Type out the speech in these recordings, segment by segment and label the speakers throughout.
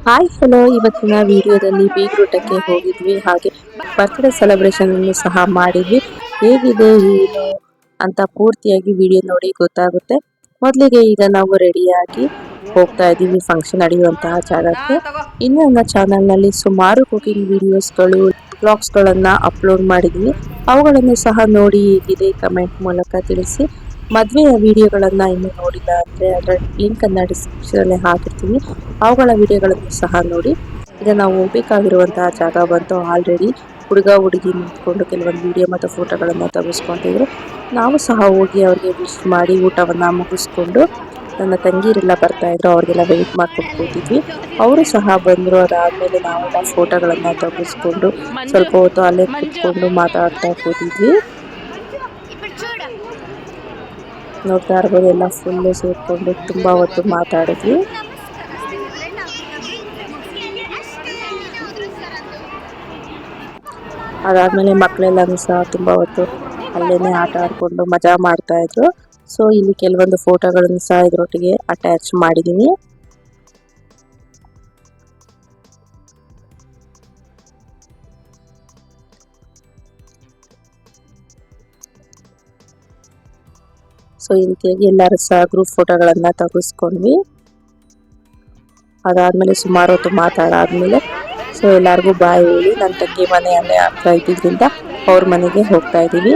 Speaker 1: Hi hello, ಇವತ್ತಿನ ವಿಡಿಯೋದಲ್ಲಿ ಬೀಗ್ರೂಟಕ್ಕೆ ಹೋಗಿದ್ವಿ. ಹಾಗೆ ಬರ್ತ್ಡೇ ಸೆಲೆಬ್ರೇಷನ್ ಅನ್ನು ಸಹ ಮಾಡಿದ್ವಿ. ಹೇಗಿದೆ ಏನು ಅಂತ ಪೂರ್ತಿಯಾಗಿ ವಿಡಿಯೋ ನೋಡಿ ಗೊತ್ತಾಗುತ್ತೆ. ಮೊದಲಿಗೆ ಈಗ ನಾವು ರೆಡಿಯಾಗಿ ಹೋಗ್ತಾ ಇದ್ದೀವಿ ಫಂಕ್ಷನ್ ನಡೆಯುವಂತಹ ಜಾಗಕ್ಕೆ. ಇನ್ನು ನನ್ನ ಚಾನಲ್ನಲ್ಲಿ ಸುಮಾರು ಕುಕಿಂಗ್ ವಿಡಿಯೋಸ್ಗಳು ಬ್ಲಾಗ್ಸ್ಗಳನ್ನು ಅಪ್ಲೋಡ್ ಮಾಡಿದ್ವಿ. ಅವುಗಳನ್ನು ಸಹ ನೋಡಿ ಹೇಗಿದೆ ಕಮೆಂಟ್ ಮೂಲಕ ತಿಳಿಸಿ. ಮದುವೆಯ ವಿಡಿಯೋಗಳನ್ನು ಇನ್ನೂ ನೋಡಿಲ್ಲ ಅಂದರೆ ಅದರ ಲಿಂಕನ್ನು ಡಿಸ್ಕ್ರಿಪ್ಷನಲ್ಲಿ ಹಾಕಿರ್ತೀನಿ. ಅವುಗಳ ವಿಡಿಯೋಗಳನ್ನು ಸಹ ನೋಡಿ. ಈಗ ನಾವು ಹೋಗ್ಬೇಕಾಗಿರುವಂತಹ ಜಾಗ ಬಂತು. ಆಲ್ರೆಡಿ ಹುಡುಗ ಹುಡುಗಿ ನಿಂತ್ಕೊಂಡು ಕೆಲವೊಂದು ವಿಡಿಯೋ ಮತ್ತು ಫೋಟೋಗಳನ್ನು ತೆಗೆಸ್ಕೊಂತಿದ್ರು. ನಾವು ಸಹ ಹೋಗಿ ಅವ್ರಿಗೆ ವಿಶ್ ಮಾಡಿ ಊಟವನ್ನ ಮುಗಿಸ್ಕೊಂಡು, ನನ್ನ ತಂಗೀರೆಲ್ಲ ಬರ್ತಾ ಇದ್ರು, ಅವ್ರಿಗೆಲ್ಲ ವೆಯ್ಟ್ ಮಾಡ್ಕೊಂಡು ಕೂತಿದ್ವಿ. ಅವರು ಸಹ ಬಂದರು. ಅದಾದ್ಮೇಲೆ ನಾವೆಲ್ಲ ಫೋಟೋಗಳನ್ನ ತೆಗೆಸ್ಕೊಂಡು ಸ್ವಲ್ಪ ಹೊತ್ತು ಅಲ್ಲೇ ಕುತ್ಕೊಂಡು ಮಾತಾಡ್ತಾ ಕೂತಿದ್ವಿ. ನೋಡ್ತಾ ಇರ್ಬೋದು, ಎಲ್ಲ ಫುಲ್ಲು ಸೇರ್ಕೊಂಡು ತುಂಬಾ ಹೊತ್ತು ಮಾತಾಡಿದ್ವಿ. ಅದಾದ್ಮೇಲೆ ಮಕ್ಕಳೆಲ್ಲನೂ ಸಹ ತುಂಬಾ ಹೊತ್ತು ಅಲ್ಲೇನೆ ಆಟ ಆಡ್ಕೊಂಡು ಮಜಾ ಮಾಡ್ತಾ ಇದ್ರು. ಸೊ ಇಲ್ಲಿ ಕೆಲವೊಂದು ಫೋಟೋಗಳನ್ನು ಸಹ ಇದ್ರೊಟ್ಟಿಗೆ ಅಟ್ಯಾಚ್ ಮಾಡಿದೀನಿ. ಸೊ ಈ ರೀತಿಯಾಗಿ ಎಲ್ಲರೂ ಸಹ ಗ್ರೂಪ್ ಫೋಟೋಗಳನ್ನ ತೆಗೆಸ್ಕೊಂಡ್ವಿ. ಅದಾದ್ಮೇಲೆ ಸುಮಾರು ಹೊತ್ತು ಮಾತಾಡಾದ್ಮೇಲೆ ಸೊ ಎಲ್ಲಾರ್ಗು ಬಾಯ್ ಹೇಳಿ ನನ್ನ ತಂಗಿ ಮನೆ ಅಲ್ಲೇ ಹತ್ರ ಇದ್ದಿದ್ರಿಂದ ಅವ್ರ ಮನೆಗೆ ಹೋಗ್ತಾ ಇದೀವಿ.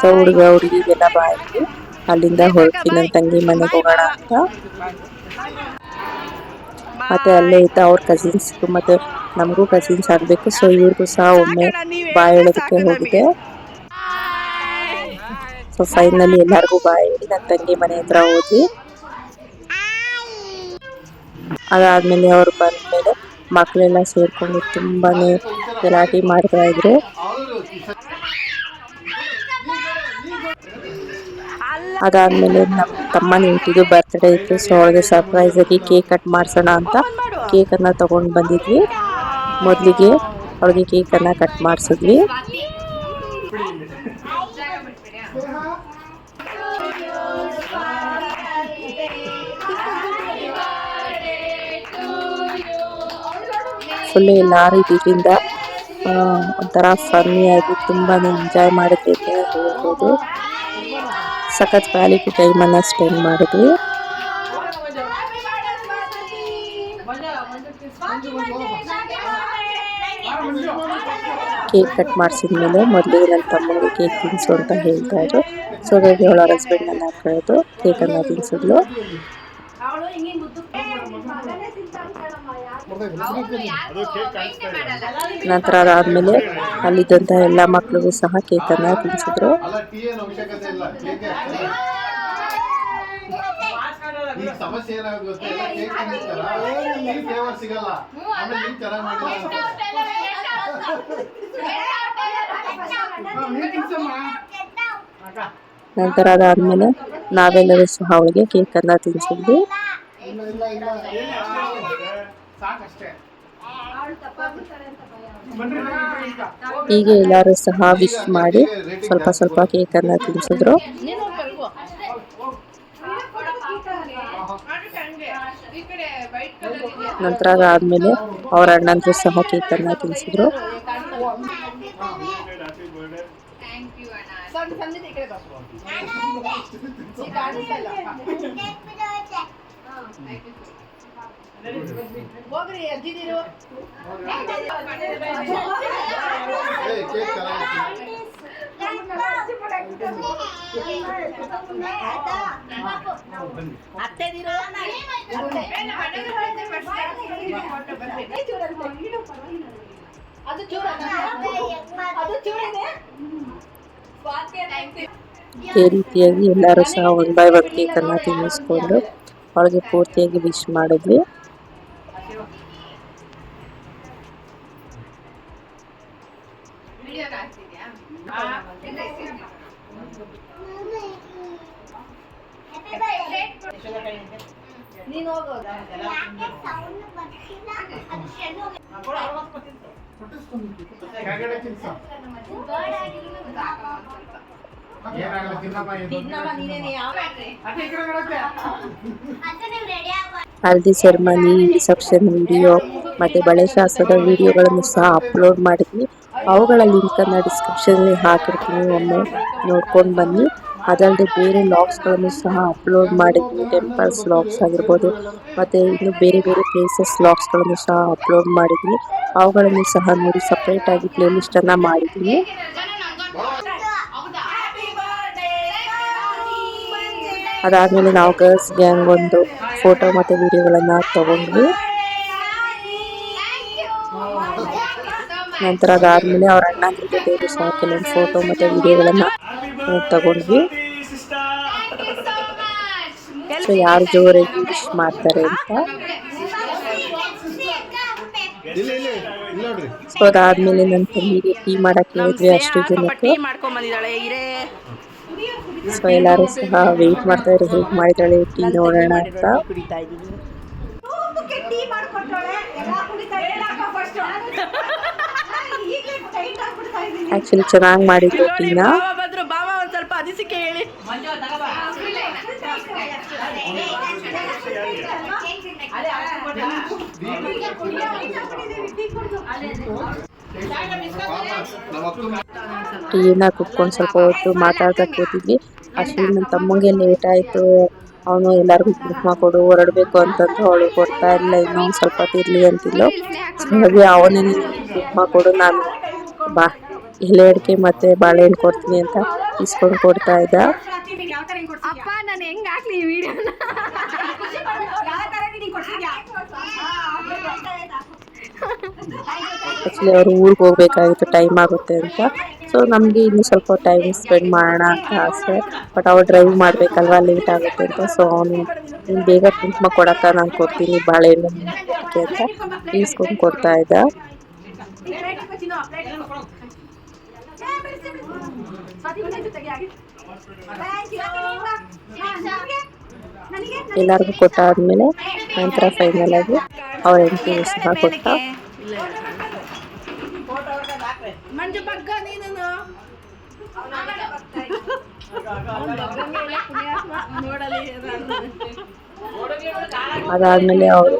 Speaker 1: ಸೊ ಹುಡುಗ ಹುಡುಗಿಗೆಲ್ಲ ಬಾಯ್ ಹೇಳಿ ಅಲ್ಲಿಂದ ಹೊರಟ್ವಿ ನನ್ನ ತಂಗಿ ಮನೆಗೆ ಹೋಗೋಣ ಅಂತ. ಮತ್ತೆ ಅಲ್ಲೇ ಇದ್ದ ಅವ್ರ ಕಸಿನ್ಸ್ ಮತ್ತೆ ನಮಗೂ ಕಸಿನ್ಸ್ ಆಗ್ಬೇಕು. ಸೊ ಇವ್ರಿಗೂ ಸಹ ಒಮ್ಮೆ ಬಾಯ್ ಹೇಳೋದಕ್ಕೆ ಹೋಗಿದೆ. ಸೊ ಫೈನಲಿ ಎಲ್ಲಾರ್ಗು ಬಾಯ್ ಹೇಳಿ ನನ್ನ ತಂಗಿ ಮನೆ ಹತ್ರ ಹೋದ್ವಿ. ಅದಾದ್ಮೇಲೆ ಅವ್ರು ಬಂದ್ಮೇಲೆ ಮಕ್ಕಳೆಲ್ಲ ಸೇರ್ಕೊಂಡು ತುಂಬಾನೇ ಗಲಾಟೆ ಮಾಡ್ತಾ ಇದ್ರು. ಅದಾದ್ಮೇಲೆ ನಮ್ಮ ತಮ್ಮನ ಹೆಂಡತಿದು ಬರ್ತ್ಡೇ ಇತ್ತು. ಸೊ ಅವಳಿಗೆ ಸರ್ಪ್ರೈಸ್ ಆಗಿ ಕೇಕ್ ಕಟ್ ಮಾಡ್ಸೋಣ ಅಂತ ಕೇಕ್ ಅನ್ನ ತಗೊಂಡ್ ಬಂದಿದ್ವಿ. ಮೊದಲಿಗೆ ಅವಳಿಗೆ ಕೇಕ್ ಅನ್ನ ಕಟ್ ಮಾಡಿಸಿದ್ವಿ. ಫುಲ್ ಎಲ್ಲಾರು ಇದರಿಂದ ಒಂಥರ ಫನ್ನಿ ಆಗಿ ತುಂಬಾನೇ ಎಂಜಾಯ್ ಮಾಡಿದ್ವಿ ಅಂತ ಹೇಳ್ಬೋದು. ಸಖತ್ ಕ್ವಾಲಿಟಿ ಟೈಮ್ ಅನ್ನ ಸ್ಪೆಂಡ್ ಮಾಡಿದ್ವಿ. ಕೇಕ್ ಕಟ್ ಮಾಡಿಸಿದ್ಮೇಲೆ ಮೊದಲಿಗೆ ನನ್ನ ತಮ್ಮನಿಗೆ ಕೇಕ್ ತಿನ್ಸು ಅಂತ ಹೇಳ್ತಾ ಇದ್ರು. ಸೊ ಹಾಗಾಗಿ ಅವಳ ಹಸ್ಬೆಂಡ್ ನನ್ನ ಕರೆದು ಕೇಕ್ ಅನ್ನ ತಿನ್ಸಿದ್ಲು. ನಂತರ ಅದಾದ್ಮೇಲೆ ಅಲ್ಲಿದ್ದಂತಹ ಎಲ್ಲಾ ಮಕ್ಳಿಗೂ ಸಹ ಕೇಕ್ ಅನ್ನ ತಿನ್ಸಿದ್ರು. ನಂತರ ಅದಾದ್ಮೇಲೆ ನಾವೆಲ್ಲರೂ ಸಹ ಅವಳಿಗೆ ಕೇಕ್ ಅನ್ನ ತಿನ್ಸಿದ್ವಿ. ಹೀಗೆ ಎಲ್ಲರೂ ಸಹ ವಿಶ್ ಮಾಡಿ ಸ್ವಲ್ಪ ಸ್ವಲ್ಪ ಕೇಕ್ ಅನ್ನ ತಿನ್ಸಿದ್ರು. ನಂತರ ಅದಾದ್ಮೇಲೆ ಅವ್ರ ಅಣ್ಣಂದ್ರು ಸಹ ಕೇಕ್ ಅನ್ನ ತಿನ್ಸಿದ್ರು. ಈ ರೀತಿಯಾಗಿ ಎಲ್ಲರೂ ಸಹ 1 by 1 ಕೇಕ್ ಅನ್ನ ತಿನ್ನಿಸ್ಕೊಂಡು ಅವಳಿಗೆ ಪೂರ್ತಿಯಾಗಿ ವಿಶ್ ಮಾಡಿದ್ವಿ. ಹಲ್ದಿ ಸೆರೆಮನಿ, ರಿಸೆಪ್ಷನ್ ವಿಡಿಯೋ ಮತ್ತೆ ಬಳೆ ಶಾಸ್ತ್ರದ ವಿಡಿಯೋಗಳನ್ನು ಸಹ ಅಪ್ಲೋಡ್ ಮಾಡಿದ್ವಿ. ಅವುಗಳ ಲಿಂಕನ್ನು ಡಿಸ್ಕ್ರಿಪ್ಷನ್ಲಿ ಹಾಕಿರ್ತೀನಿ, ಒಮ್ಮೆ ನೋಡ್ಕೊಂಡು ಬನ್ನಿ. ಅದಲ್ಲದೆ ಬೇರೆ ಲಾಗ್ಸ್ಗಳನ್ನು ಸಹ ಅಪ್ಲೋಡ್ ಮಾಡಿದ್ವಿ. ಟೆಂಪಲ್ಸ್ ಲಾಗ್ಸ್ ಆಗಿರ್ಬೋದು, ಮತ್ತೆ ಇನ್ನು ಬೇರೆ ಬೇರೆ ಪ್ಲೇಸಸ್ ಲಾಗ್ಸ್ಗಳನ್ನು ಸಹ ಅಪ್ಲೋಡ್ ಮಾಡಿದ್ವಿ. ಅವುಗಳನ್ನು ಸಹ ನೋಡಿ ಸಪ್ರೇಟ್ ಆಗಿ ಪ್ಲೇ ಲಿಸ್ಟ್ ಅನ್ನ ಮಾಡಿದ್ವಿ. ಅದಾದ್ಮೇಲೆ ನಾವು ಗರ್ಲ್ಸ್ ಗ್ಯಾಂಗ್ ಒಂದು ಫೋಟೋ ಮತ್ತೆ ವಿಡಿಯೋಗಳನ್ನ ತಗೊಂಡ್ವಿ. ನಂತರ ಅದಾದ್ಮೇಲೆ ಅವ್ರ ಅಣ್ಣಂದ್ರ ಜೊತೆಯಲ್ಲೂ ಸಹ ಕೆಲವೊಂದು ಫೋಟೋ ಮತ್ತೆ ವಿಡಿಯೋಗಳನ್ನ ತಗೊಂಡ್ವಿ. ಸೊ ಯಾರು ಜೋರಾಗಿ ವಿಶ್ ಮಾಡ್ತಾರೆ ಅಂತ. ಸೊ ಅದಾದ್ಮೇಲೆ ನನ್ನ ತಂಗಿಗೆ ಟೀ ಮಾಡಕ್ ಹೇಳಿದ್ವಿ 10 ಜನಕ್ಕೆ. ಸೊ ಎಲ್ಲಾರು ಸಹ ವೇಟ್ ಮಾಡ್ತಾ ಇದ್ರೆ ಹೇಗ್ ಮಾಡಿದಾಳೆ ಟೀ ನೋಡೋಣ ಅಂತ. ಆಕ್ಚುಲಿ ಚೆನ್ನಾಗಿ ಮಾಡಿದ್ರು ಟೀನಾ.
Speaker 2: ಸ್ವಲ್ಪ ಅನಿಸಿಕೆ ಹೇಳಿ.
Speaker 1: ಟೀನ ಕುತ್ಕೊಂಡು ಸ್ವಲ್ಪ ಹೊತ್ತು ಮಾತಾಡ್ತಾ ಕೂತಿದ್ವಿ. ಅಷ್ಟರಲ್ಲಿ ನನ್ನ ತಮ್ಮಂಗೆ ಲೇಟ್ ಆಯ್ತು. ಅವನು ಎಲ್ಲಾರ್ಗು ಕುಂಕುಮ ಕೊಡು ಹೊರಡ್ಬೇಕು ಅಂತಂದ್ರು. ಅವಳು ಕೊಡ್ತಾ ಇಲ್ಲ, ಇನ್ನೊಂದ್ ಸ್ವಲ್ಪ ತಿರ್ಲಿ ಅಂತಿದ್ಲು. ಹಾಗೆ ಅವನೇ ಕುಂಕುಮ ಕೊಡು, ನಾನು ಬಾ ಎಲೆ ಅಡಿಕೆ ಮತ್ತೆ ಬಾಳೆಹಣ್ಣು ಕೊಡ್ತೀನಿ ಅಂತ ಇಸ್ಕೊಂಡು ಕೊಡ್ತಾ ಇದ್ದ.
Speaker 2: ಅಪ್ಪ ನಾನು ಹೆಂಗ್ ಹಾಕ್ಲಿ ಈ ವಿಡಿಯೋನ?
Speaker 1: ಆಕ್ಚುಲಿ ಅವರು ಊರಿಗೆ ಹೋಗ್ಬೇಕಾಗಿತ್ತು, ಟೈಮ್ ಆಗುತ್ತೆ ಅಂತ. ಸೊ ನಮ್ಗೆ ಇನ್ನು ಸ್ವಲ್ಪ ಟೈಮ್ ಸ್ಪೆಂಡ್ ಮಾಡೋಣ ಅಂತ ಆಸೆ. ಬಟ್ ಅವ್ರು ಡ್ರೈವ್ ಮಾಡ್ಬೇಕಲ್ವಾ, ಲೇಟ್ ಆಗುತ್ತೆ ಅಂತ. ಸೊ ಅವನು ನೀನ್ ಬೇಗ ಕುಂಕುಮ ಕೊಡಕ್ಕ, ನಾನು ಕೊಡ್ತೀನಿ ಬಾಳೆಹಣ್ಣು ಅಡಿಕೆ ಅಂತ ಈಸ್ಕೊಂಡು ಕೊಡ್ತಾ ಇದ್ದ. ಎಲ್ಲಾರ್ಗು ಕೊಟ್ಟಾದ್ಮೇಲೆ ನಂತರ ಫೈನಲ್ ಆಗಿ ಅವ್ರ ಹೆಂಡತಿಗೂ ಸಹ ಕೊಟ್ಟ.
Speaker 2: ಮಂಜು ಬಗ್ಗ ನೀನು
Speaker 1: ಅದಾದ್ಮೇಲೆ ಅವರು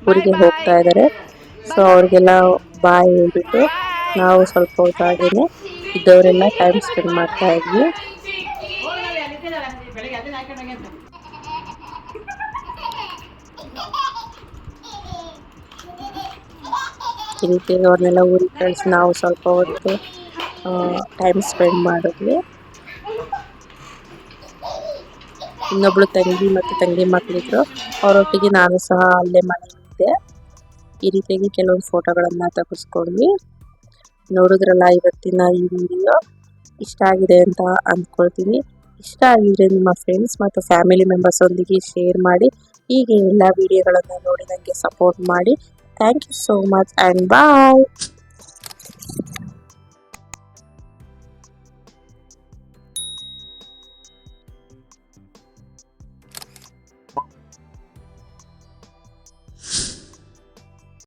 Speaker 1: ಊರಿಗೆ ಹೋಗ್ತಾ ಇದ್ದಾರೆ. ಸೊ ಅವ್ರಿಗೆಲ್ಲ ಬಾಯ್ ಹೇಳ್ಬಿಟ್ಟು ನಾವು ಸ್ವಲ್ಪ ಹೊತ್ತಾಗೇನೆ ಇದ್ದವರೆಲ್ಲ ಟೈಮ್ ಸ್ಪೆಂಡ್ ಮಾಡ್ತಾ ಇದ್ವಿ. ಈ ರೀತಿಯಾಗಿ ಅವ್ರನ್ನೆಲ್ಲ ಊರಿಗೆ ಕಳಿಸಿ ನಾವು ಸ್ವಲ್ಪ ಹೊತ್ತು ಟೈಮ್ ಸ್ಪೆಂಡ್ ಮಾಡಿದ್ವಿ. ಇನ್ನೊಬ್ಳು ತಂಗಿ ಮತ್ತೆ ತಂಗಿ ಮಕ್ಕಳಿದ್ರು, ಅವರೊಟ್ಟಿಗೆ ನಾನು ಸಹ ಅಲ್ಲೇ ಮನೆಯಲ್ಲಿದ್ದೆ. ಈ ರೀತಿಯಾಗಿ ಕೆಲವೊಂದು ಫೋಟೋಗಳನ್ನ ತೆಗೆಸ್ಕೊಂಡ್ವಿ. ನೋಡಿದ್ರಲ್ಲ ಇವತ್ತಿನ ಈ ವಿಡಿಯೋ ಇಷ್ಟ ಆಗಿದೆ ಅಂತ ಅಂದ್ಕೊಳ್ತೀನಿ. ಇಷ್ಟ ಆಗಿದ್ರೆ ನಿಮ್ಮ ಫ್ರೆಂಡ್ಸ್ ಮತ್ತು ಫ್ಯಾಮಿಲಿ ಮೆಂಬರ್ಸ್ ಒಂದಿಗೆ ಶೇರ್ ಮಾಡಿ. ಹೀಗೆ ಎಲ್ಲ ವಿಡಿಯೋಗಳನ್ನು ನೋಡಿ ನನಗೆ ಸಪೋರ್ಟ್ ಮಾಡಿ. Thank you so much and bye.